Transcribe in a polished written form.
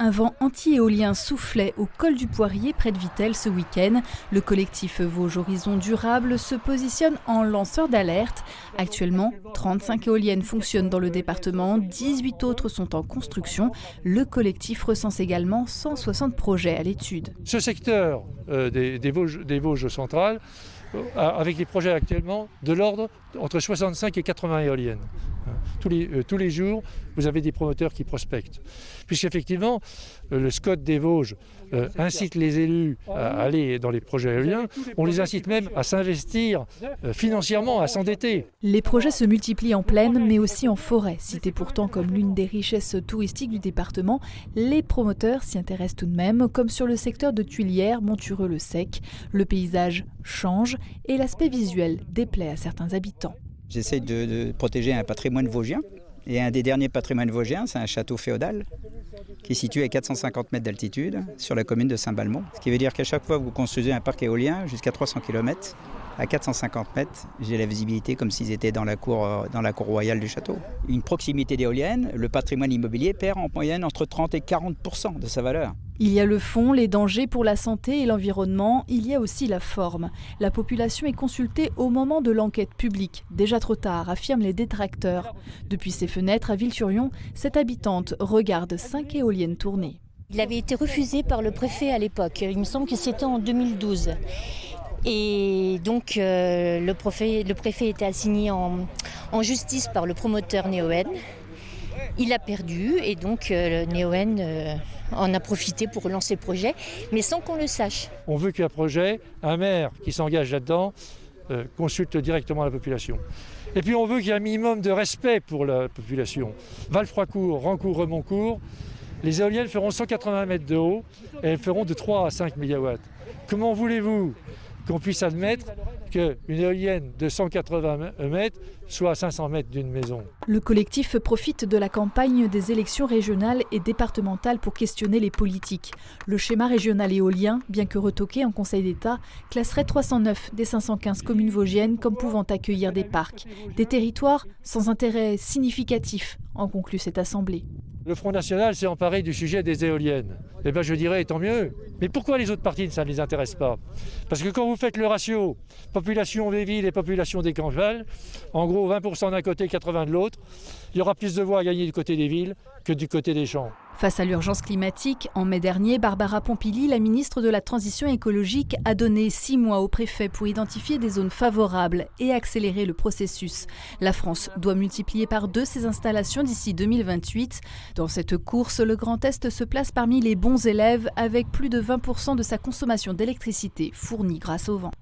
Un vent anti-éolien soufflait au col du Poirier près de Vittel ce week-end. Le collectif Vosges Horizon Durable se positionne en lanceur d'alerte. Actuellement, 35 éoliennes fonctionnent dans le département, 18 autres sont en construction. Le collectif recense également 160 projets à l'étude. Ce secteur des Vosges centrales, avec les projets actuellement, de l'ordre entre 65 et 80 éoliennes. Tous les jours, vous avez des promoteurs qui prospectent. Puisqu'effectivement, le SCOT des Vosges incite les élus à aller dans les projets éoliens. On les incite même à s'investir financièrement, à s'endetter. Les projets se multiplient en plaine, mais aussi en forêt. Citée pourtant comme l'une des richesses touristiques du département, les promoteurs s'y intéressent tout de même, comme sur le secteur de Tuilière, Montureux-le-Sec. Le paysage change et l'aspect visuel déplaît à certains habitants. J'essaie de protéger un patrimoine vosgien. Et un des derniers patrimoines vosgiens, c'est un château féodal qui est situé à 450 mètres d'altitude sur la commune de Saint-Balmont. Ce qui veut dire qu'à chaque fois que vous construisez un parc éolien jusqu'à 300 km, à 450 mètres, j'ai la visibilité comme s'ils étaient dans la cour royale du château. Une proximité d'éoliennes, le patrimoine immobilier perd en moyenne entre 30 et 40% de sa valeur. Il y a le fond, les dangers pour la santé et l'environnement, il y a aussi la forme. La population est consultée au moment de l'enquête publique. Déjà trop tard, affirment les détracteurs. Depuis ses fenêtres à Ville-sur-Yon, cette habitante regarde 5 éoliennes tourner. Il avait été refusé par le préfet à l'époque, il me semble que c'était en 2012. Et donc le préfet était assigné en justice par le promoteur Neoen. Il a perdu et donc Neoen en a profité pour relancer le projet, mais sans qu'on le sache. On veut qu'un projet, un maire qui s'engage là-dedans, consulte directement la population. Et puis on veut qu'il y ait un minimum de respect pour la population. Val-Froicourt, Rancourt, Remoncourt, les éoliennes feront 180 mètres de haut et elles feront de 3 à 5 MW. Comment voulez-vous qu'on puisse admettre qu'une éolienne de 180 mètres soit à 500 mètres d'une maison? Le collectif profite de la campagne des élections régionales et départementales pour questionner les politiques. Le schéma régional éolien, bien que retoqué en Conseil d'État, classerait 309 des 515 communes vosgiennes comme pouvant accueillir des parcs. Des territoires sans intérêt significatif, en conclut cette assemblée. Le Front National s'est emparé du sujet des éoliennes. Eh bien je dirais tant mieux. Mais pourquoi les autres partis, ça ne les intéresse pas? Parce que quand vous faites le ratio population des villes et population des campagnes, en gros 20% d'un côté, 80% de l'autre, il y aura plus de voix à gagner du côté des villes que du côté des champs. Face à l'urgence climatique, en mai dernier, Barbara Pompili, la ministre de la Transition écologique, a donné 6 mois au préfet pour identifier des zones favorables et accélérer le processus. La France doit multiplier par 2 ses installations d'ici 2028. Dans cette course, le Grand Est se place parmi les bons élèves avec plus de 20% de sa consommation d'électricité fournie grâce au vent.